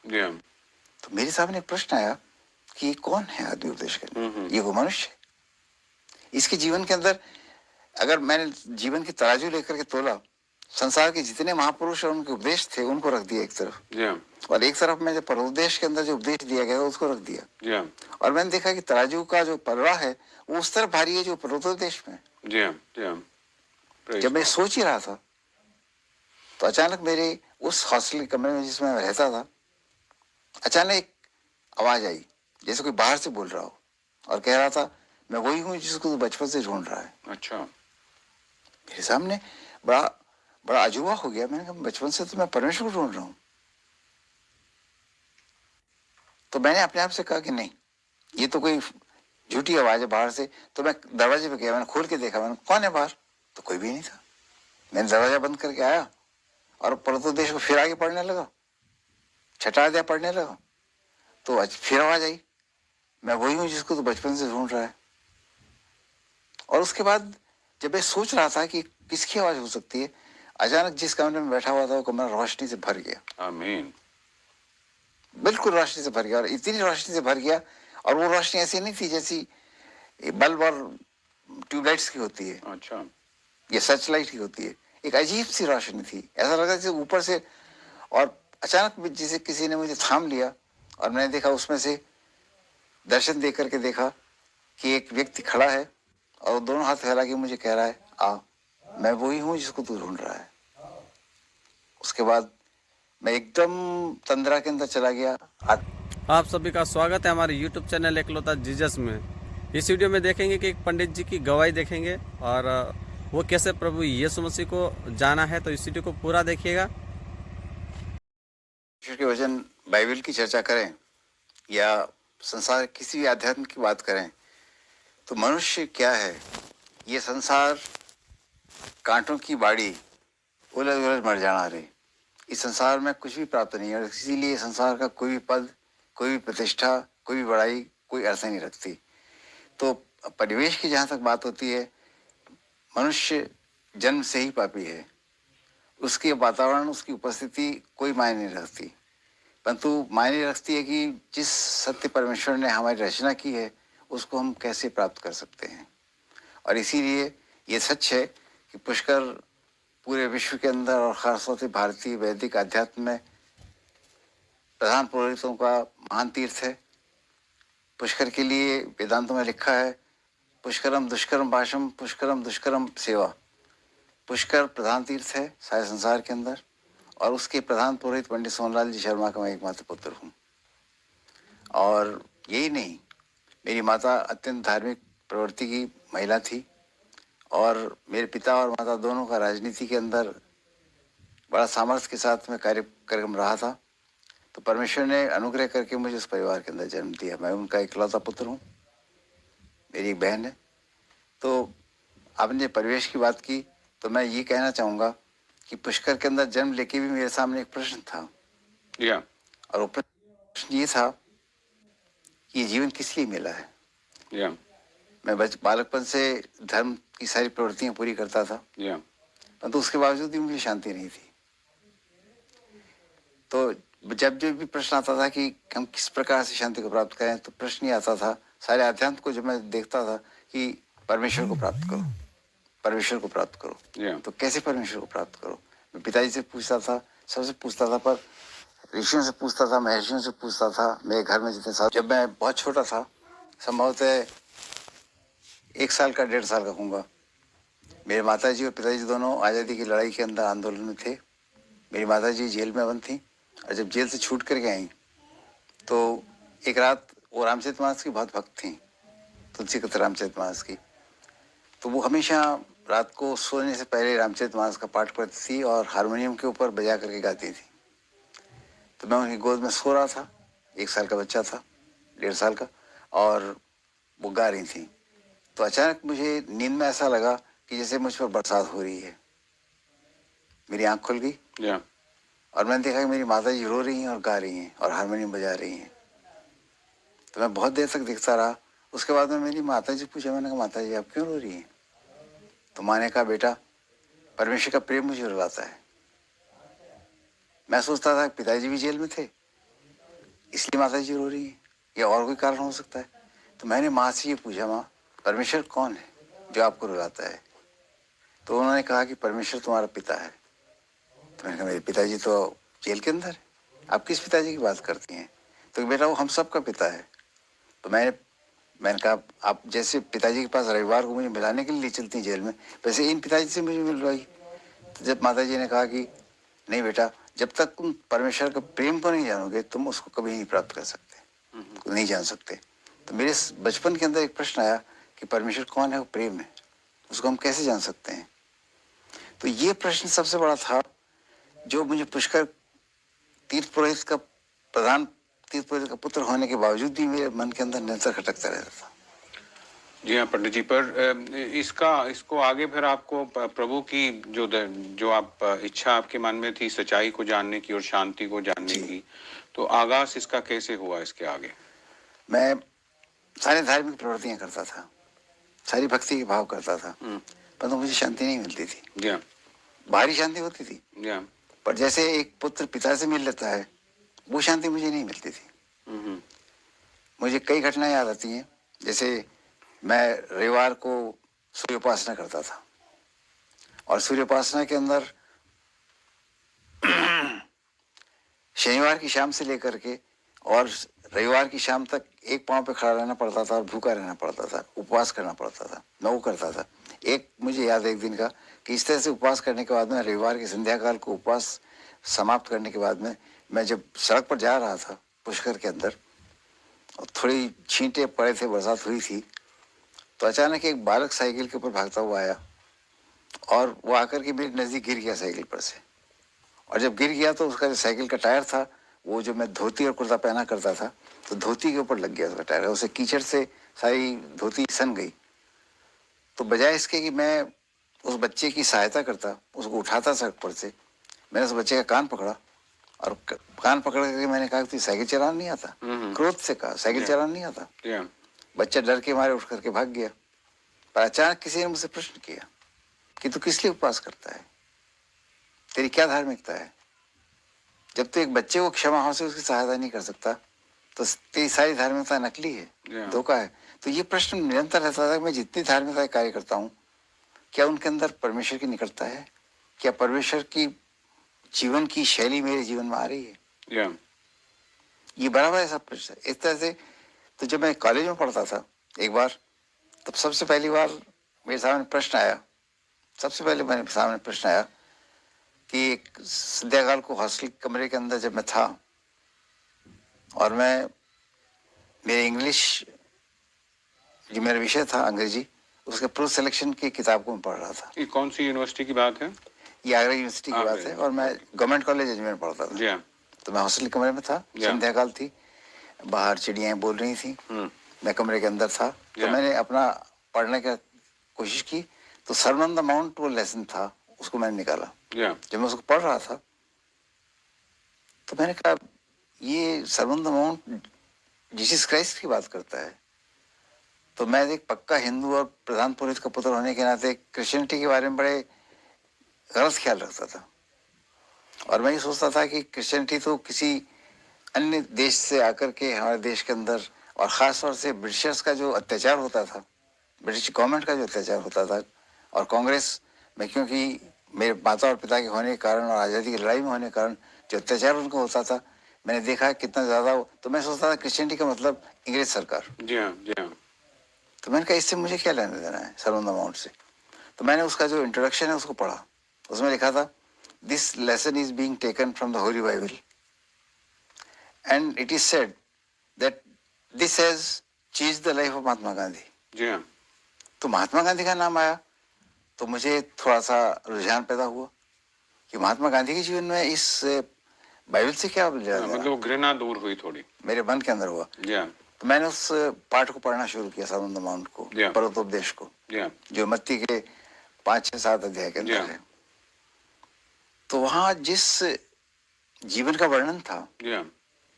जी। तो मेरे सामने एक प्रश्न आया कि ये कौन है आदि उपदेश करने, ये वो मनुष्य है। इसके जीवन के अंदर अगर मैंने जीवन की तराजू लेकर के तोला, संसार के जितने महापुरुष और उनके उपदेश थे उनको रख दिया एक तरफ, और एक तरफ में जो परोपदेश के अंदर जो उपदेश दिया गया उसको रख दिया। और मैंने देखा कि तराजू का जो पलड़ा है वो उस तरफ भारी है जो परोपदेश में। जब मैं सोच ही रहा था तो अचानक मेरे उस हॉस्टल के कमरे में जिसमें मैं रहता था, अचानक एक आवाज आई जैसे कोई बाहर से बोल रहा हो और कह रहा था, मैं वही हूँ जिसको तू बचपन से ढूंढ रहा है। अच्छा। मेरे सामने बड़ा बड़ा अजूबा हो गया। मैंने कहा बचपन से तो मैं परमेश्वर को ढूंढ रहा हूँ। तो मैंने अपने आप से कहा कि नहीं, ये तो कोई झूठी आवाज है बाहर से। तो मैं दरवाजे पे गया, मैंने खोल के देखा, मैंने कौन है बाहर, तो कोई भी नहीं था। मैंने दरवाजा बंद करके आया और परतोदेश को फिर आगे पढ़ने लगा, छठा अध्याय पढ़ने लगा। तो आज फिर आवाज आई, मैं वही हूँ जिसको तो बचपन से ढूंढ रहा है। और उसके बाद जब मैं सोच रहा था कि किसकी आवाज हो सकती है, अचानक जिस कमरे में बैठा हुआ था वो कमरा रोशनी से भर गया। आमीन। बिल्कुल रोशनी से भर गया, और इतनी रोशनी से भर गया, और वो रोशनी ऐसी नहीं थी जैसी बल्ब और ट्यूबलाइट्स की होती है। अच्छा। ये सर्च लाइट की होती है। एक अजीब सी रोशनी थी, ऐसा लगा जैसे ऊपर से, और अचानक जैसे किसी ने मुझे थाम लिया, और मैंने देखा उसमें से दर्शन दे करके देखा कि एक व्यक्ति खड़ा है और दोनों हाथ फैला के मुझे कह रहा है, आ, मैं वही हूँ जिसको तू ढूंढ रहा है। उसके बाद मैं एकदम तंद्रा के अंदर चला गया। आप सभी का स्वागत है हमारे YouTube चैनल एकलौता जीसस में। इस वीडियो में देखेंगे कि एक पंडित जी की गवाही देखेंगे और वो कैसे प्रभु यीशु मसीह को जाना है। तो इस वीडियो को पूरा देखिएगा। ईश्वर के वचन बाइबल की चर्चा करें या संसार किसी भी आध्यात्म की बात करें, तो मनुष्य क्या है, ये संसार कांटों की बाड़ी, उलझ उलझ मर जाना रे। इस संसार में कुछ भी प्राप्त नहीं है, और इसीलिए संसार का कोई भी पद, कोई भी प्रतिष्ठा, कोई भी बड़ाई कोई अर्थ नहीं रखती। तो परिवेश की जहाँ तक बात होती है, मनुष्य जन्म से ही पापी है। उसके वातावरण, उसकी उपस्थिति कोई मायने नहीं रखती, परंतु मायने रखती है कि जिस सत्य परमेश्वर ने हमारी रचना की है उसको हम कैसे प्राप्त कर सकते हैं। और इसीलिए ये सच है कि पुष्कर पूरे विश्व के अंदर और खासतौर से भारतीय वैदिक अध्यात्म में प्रधान पुरोहितों का महान तीर्थ है। पुष्कर के लिए वेदांतों में लिखा है, पुष्करम दुष्करम भाषम पुष्करम दुष्करम सेवा। पुष्कर प्रधान तीर्थ है सारे संसार के अंदर, और उसके प्रधान पुरोहित पंडित सोनलाल जी शर्मा का मैं एकमात्र पुत्र हूँ। और यही नहीं, मेरी माता अत्यंत धार्मिक प्रवृत्ति की महिला थी, और मेरे पिता और माता दोनों का राजनीति के अंदर बड़ा सामर्थ्य के साथ में कार्यक्रम रहा था। तो परमेश्वर ने अनुग्रह करके मुझे उस परिवार के अंदर जन्म दिया। मैं उनका इकलौता पुत्र हूँ, मेरी एक बहन है। तो आपने परिवेश की बात की, तो मैं ये कहना चाहूँगा कि पुष्कर के अंदर जन्म लेके भी मेरे सामने एक प्रश्न था, और वो प्रश्न ये था कि ये जीवन किस लिए मिला है। मैं बालकपन से धर्म की सारी प्रवृत्तियां पूरी करता था, परंतु उसके बावजूद भी मुझे शांति नहीं थी। तो जब भी प्रश्न आता था कि हम किस प्रकार से शांति को प्राप्त करें, तो प्रश्न ही आता था सारे अध्यात्म को जब मैं देखता था कि परमेश्वर को प्राप्त करो, परमेश्वर को प्राप्त करो। तो कैसे परमेश्वर को प्राप्त करो। मैं पिताजी से पूछता था, सबसे पूछता था, पर ऋषियों से पूछता था, महर्षियों से पूछता था, मेरे घर में जितने साल, जब मैं बहुत छोटा था, संभवतः 1 साल का 1.5 साल का होऊंगा, मेरे माताजी और पिताजी दोनों आज़ादी की लड़ाई के अंदर आंदोलन में थे। मेरी माताजी जेल में बंद थी, और जब जेल से छूट करके आई तो एक रात, वो रामचरितमानस की बहुत भक्त थी, तुलसी कथा रामचरितमानस की। तो वो हमेशा रात को सोने से पहले रामचरितमानस का पाठ करती थी और हारमोनियम के ऊपर बजा करके गाती थी। तो मैं उनकी गोद में सो रहा था, 1 साल का बच्चा था, 1.5 साल का, और वो गा रही थी। तो अचानक मुझे नींद में ऐसा लगा कि जैसे मुझ पर बरसात हो रही है। मेरी आंख खुल गई, और मैंने देखा कि मेरी माता जी रो रही हैं और गा रही हैं और हारमोनियम बजा रही हैं। तो मैं बहुत देर तक देखता रहा। उसके बाद में मेरी माता जी पूछा, मैंने कहा माता जी आप क्यों रो रही हैं। तो माँ ने कहा, बेटा परमेश्वर का प्रेम मुझे रुलाता है। मैं सोचता था पिताजी भी जेल में थे, इसलिए माता जी रो रही है या और कोई कारण हो सकता है? तो मैंने माँ से ये पूछा, माँ परमेश्वर कौन है जो आपको रुलाता है? तो उन्होंने कहा कि परमेश्वर तुम्हारा पिता है। तो मैंने कहा मेरे पिताजी तो जेल के अंदर है, आप किस पिताजी की बात करती हैं? तो बेटा वो हम सब का पिता है। तो मैंने कहा आप जैसे पिताजी के पास रविवार को मुझे मिलाने के लिए चलती जेल में, वैसे इन पिताजी से मुझे मिलवाई। तो जब माता जी ने कहा कि नहीं बेटा, जब तक तुम परमेश्वर का प्रेम को नहीं जानोगे तुम उसको कभी नहीं प्राप्त कर सकते, नहीं जान सकते। तो मेरे बचपन के अंदर एक प्रश्न आया कि परमेश्वर कौन है? वो प्रेम है, उसको हम कैसे जान सकते हैं? तो ये प्रश्न सबसे बड़ा था जो मुझे पुष्कर तीर्थ पुरोहित का प्रधान तीर्थ पुरोहित का पुत्र होने के बावजूद भी मेरे मन के अंदर निरंतर खटकता रहता था। जी हाँ पंडित जी, पर इसको आगे फिर आपको प्रभु की जो आप इच्छा आपके मन में थी सच्चाई को जानने की और शांति को जानने की, तो आगाज इसका कैसे हुआ इसके आगे? मैं सारे धार्मिक प्रवृत्तियां करता था, सारी भक्ति के भाव करता था, परंतु मुझे शांति नहीं मिलती थी। जी हाँ। बाहरी शांति होती थी, जी हाँ। पर जैसे एक पुत्र पिता से मिल लेता है वो शांति मुझे नहीं मिलती थी। मुझे कई घटनाएं याद आती हैं। जैसे मैं रविवार को सूर्य उपासना करता था और सूर्य उपासना के अंदर शनिवार की शाम से लेकर के और रविवार की शाम तक एक पांव पे खड़ा रहना पड़ता था और भूखा रहना पड़ता था, उपवास करना पड़ता था। मैं वो करता था। एक मुझे याद है एक दिन का कि इस तरह से उपवास करने के बाद में रविवार की संध्या काल को उपवास समाप्त करने के बाद में मैं जब सड़क पर जा रहा था पुष्कर के अंदर और थोड़ी छींटे पड़े थे, बरसात हुई थी, तो अचानक एक बालक साइकिल के ऊपर भागता हुआ आया और वो आकर के मेरे नज़दीक गिर गया साइकिल पर से। और जब गिर गया तो उसका जो साइकिल का टायर था, वो जो मैं धोती और कुर्ता पहना करता था, तो धोती के ऊपर लग गया उसका टायर, उसे कीचड़ से सारी धोती सन गई। तो बजाय इसके कि मैं उस बच्चे की सहायता करता, उसको उठाता सड़क पर से, मैंने उस बच्चे का कान पकड़ा और कान पकड़ करके मैंने कहा कि साइकिल चलाना नहीं आता। क्रोध से कहा साइकिल चलाना नहीं आता। बच्चा डर के मारे उठ करके भाग गया। पर अचानक किसी ने मुझसे प्रश्न किया कि तू किस लिए उपवास करता है, तेरी क्या धार्मिकता है? जब तू एक बच्चे को क्षमा भाव से उसकी सहायता नहीं कर सकता तो तेरी सारी धार्मिकता नकली है, धोखा है। तो ये प्रश्न निरंतर रहता था। मैं जितनी धार्मिकता कार्य करता हूँ, क्या उनके अंदर परमेश्वर की निकटता है? क्या परमेश्वर की जीवन की शैली मेरे जीवन में आ रही है? ये बराबर ऐसा प्रश्न है। इस तरह से तो जब मैं कॉलेज में पढ़ता था एक बार, तब सबसे पहली बार मेरे सामने प्रश्न आया, सबसे पहले मेरे सामने प्रश्न आया कि एक संध्याकाल को हॉस्टल कमरे के अंदर जब मैं था और मैं मेरे इंग्लिश जो मेरा विषय था अंग्रेजी, उसके प्रो सिलेक्शन की किताब को मैं पढ़ रहा था। ये कौन सी यूनिवर्सिटी की बात है? ये आगरा यूनिवर्सिटी की बात है और मैं गवर्नमेंट कॉलेज अजमेर में पढ़ता था। तो मैं हॉस्टल कमरे में था, संध्याकाल थी, बाहर चिड़ियाएं बोल रही थी, मैं कमरे के अंदर था। तो मैंने अपना पढ़ने की कोशिश की, तो सर्मन ऑन द माउंट वो लेसन था, उसको मैंने निकाला। जब मैं उसको पढ़ रहा था तो मैंने कहा ये sermon on the mount Jesus Christ की बात करता है। तो मैं एक पक्का हिंदू और प्रधान पुरोहित का पुत्र होने के नाते क्रिश्चियनिटी के बारे में बड़े गलत ख्याल रखता था और मैं ये सोचता था कि क्रिश्चियनिटी तो किसी अन्य देश से आकर के हमारे देश के अंदर और ख़ास तौर से ब्रिटिशर्स का जो अत्याचार होता था, ब्रिटिश गवर्नमेंट का जो अत्याचार होता था और कांग्रेस में, क्योंकि मेरे माता और पिता के होने के कारण और आज़ादी की लड़ाई में होने के कारण जो अत्याचार उनको होता था, मैंने देखा कितना ज़्यादा। तो मैं सोचता था क्रिश्चियनिटी का मतलब अंग्रेज सरकार। जी हाँ, जी हाँ। तो मैंने कहा इससे मुझे क्या लेना देना है सर्मन ऑन द माउंट से। तो मैंने उसका जो इंट्रोडक्शन है उसको पढ़ा। उसमें लिखा था this lesson is being taken from the holy Bible and it is said that this has changed the life of Mahatma Gandhi. जी हाँ। तो महात्मा गांधी का नाम आया तो मुझे थोड़ा सा रुझान पैदा हुआ कि महात्मा गांधी के जीवन में इस बाइबल से क्या मतलब घृणा दूर हुई थोड़ी, मेरे मन के अंदर हुआ। तो मैंने उस पाठ को पढ़ना शुरू किया, सर्मन ऑन द माउंट को, पर्वतोपदेश को, जो मत्ती के 5-6-7 अध्याय के अंदर है। तो वहां जिस जीवन का वर्णन था,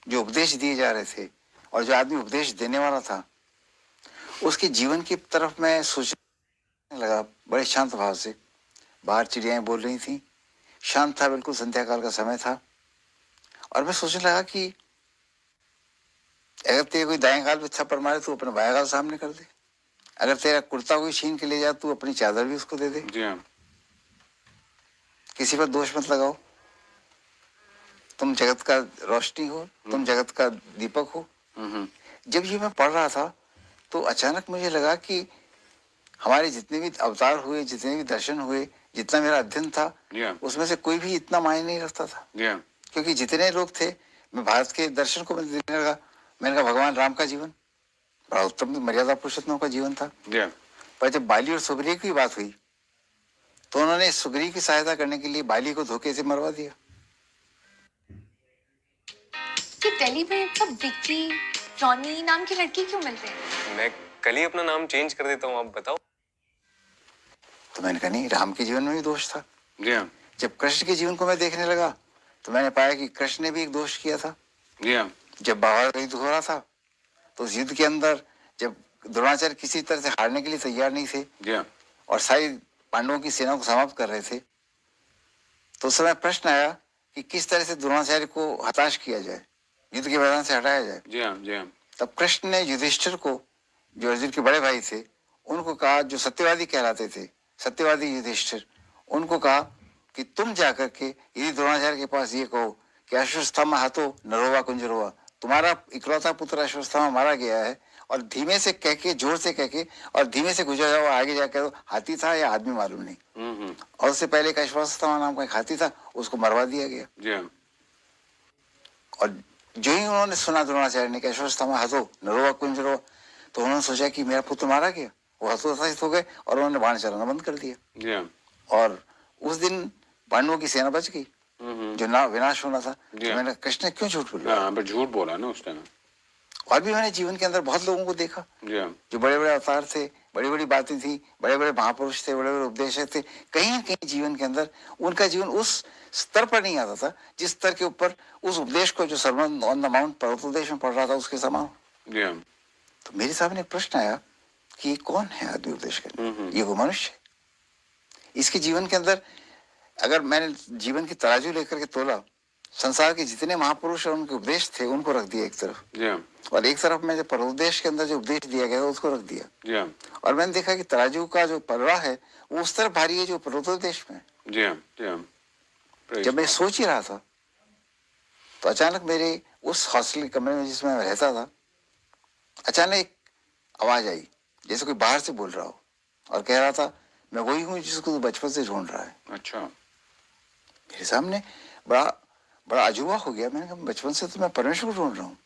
जो उपदेश दिए जा रहे थे और जो आदमी उपदेश देने वाला था, उसके जीवन की तरफ मैं सोचने लगा बड़े शांत भाव से। बाहर चिड़ियाएं बोल रही थी, शांत था, बिल्कुल संध्या काल का समय था और मैं सोचने लगा कि अगर तेरे कोई दाएं गाल पे थप्पड़ मारे तो अपने बाएं गाल सामने कर दे। अगर तेरा कुर्ता कोई छीन के ले जाए तू अपनी चादर भी उसको दे दे। जी हाँ। किसी पर दोष मत लगाओ। तुम जगत का रोशनी हो, तुम जगत का दीपक हो। जब ये मैं पढ़ रहा था तो अचानक मुझे लगा कि हमारे जितने भी अवतार हुए, जितने भी दर्शन हुए, जितना मेरा अध्ययन था, उसमें से कोई भी इतना मायने नहीं रखता था। क्योंकि जितने लोग थे, मैं भारत के दर्शन को मैं देखने लगा। मैंने कहा भगवान राम का जीवन बड़ा उत्तम मर्यादा पुरुषोत्तम का जीवन था। पर जब बाली और सुग्रीव की बात हुई तो उन्होंने सुग्रीव की सहायता करने के लिए बाली को धोखे से मरवा दिया। कि दिल्ली में सब विक्की, रॉनी नाम की लड़की क्यों मिलते हैं? मैं कल ही अपना नाम चेंज कर देता हूँ, आप बताओ। तो मैंने कहा नहीं, राम के जीवन में भी दोष था। जी हाँ। जब कृष्ण के जीवन को मैं देखने लगा तो मैंने पाया कि कृष्ण ने भी एक दोष किया था। जी हाँ। जब महाभारत युद्ध हो रहा था तो उस युद्ध के अंदर जब द्रोणाचार्य किसी तरह से हारने के लिए तैयार नहीं थे जी हाँ। और सारी पांडवों की सेना को समाप्त कर रहे थे, तो उस समय प्रश्न आया कि किस तरह से द्रोणाचार्य को हताश किया जाए, युद्ध के मैदान से हटाया जाए। जी हाँ। जी हाँ। तब कृष्ण ने युधिष्ठिर को, जो अर्जुन के बड़े भाई थे, उनको कहा, जो सत्यवादी कहलाते थे, सत्यवादी युधिष्ठिर, उनको कहा कि तुम जाकर के यदि द्रोणाचार्य के पास ये कहो कि अश्वत्थामा हतो नरोवा कुंजरोवा, तुम्हारा इकलौता पुत्र अश्वत्थामा मारा गया है, और धीमे से कह के, जोर से कह के और धीमे से गुजर जाओ, आगे जाकर हाथी था या आदमी मालूम नहीं। और उससे पहले एक अश्वत्थामा नाम का एक हाथी था, उसको मरवा दिया गया। जी हाँ। और जो ही उन्होंने सुना द्रोणाचार्य ने कि अश्वत्थामा हतो नरोवा कुंजरोवा, तो उन्होंने सोचा कि मेरा पुत्र मारा गया, वो हतोत्साहित हो गए और उन्होंने बाण चलाना बंद कर दिया। जी हाँ। और उस दिन पांडवों की सेना बच गई, जो ना विनाश होना था। तो मैंने कृष्ण ने क्यों झूठ बोला? हाँ, पर झूठ बोला ना उस टाइम। और भी मैंने जीवन के अंदर बहुत लोगों को देखा जी हाँ। जो बड़े बड़े अवतार थे, बड़ी बड़ी बातें थी, बड़े बड़े महापुरुष थे, बड़े बड़े उपदेशक थे, कहीं ना कहीं जीवन के अंदर उनका जीवन उस स्तर पर नहीं आता था जिस स्तर के ऊपर उस उपदेश को, जो सर्वन ऑन द माउंट पर्वतोपदेश में पढ़ रहा था, उसके समान। जी हाँ। तो मेरे सामने प्रश्न आया कि ये कौन है आदमी उपदेश करने? ये वो मनुष्य है। इसके जीवन के अंदर अगर मैंने जीवन की तराजू लेकर के तोला, संसार के जितने महापुरुष और उनके उपदेश थे उनको रख दिया एक तरफ, जी हाँ। और एक तरफ में जो परोपदेश के अंदर जो उपदेश दिया गया उसको रख दिया। जी हाँ। और मैंने देखा कि तराजू का जो पलड़ा है वो उस तरफ भारी है जो परोपदेश में। जी हाँ। जी हाँ। जब मैं सोच ही रहा था तो अचानक मेरे उस हॉस्टल कमरे में जिसमें मैं रहता था, अचानक एक आवाज आई जैसे कोई बाहर से बोल रहा हो और कह रहा था, मैं वही हूँ जिसको तू बचपन से ढूंढ रहा है। अच्छा। मेरे सामने बड़ा बड़ा अजूबा हो गया। मैंने कहा बचपन से तो मैं परमेश्वर को ढूंढ रहा हूँ,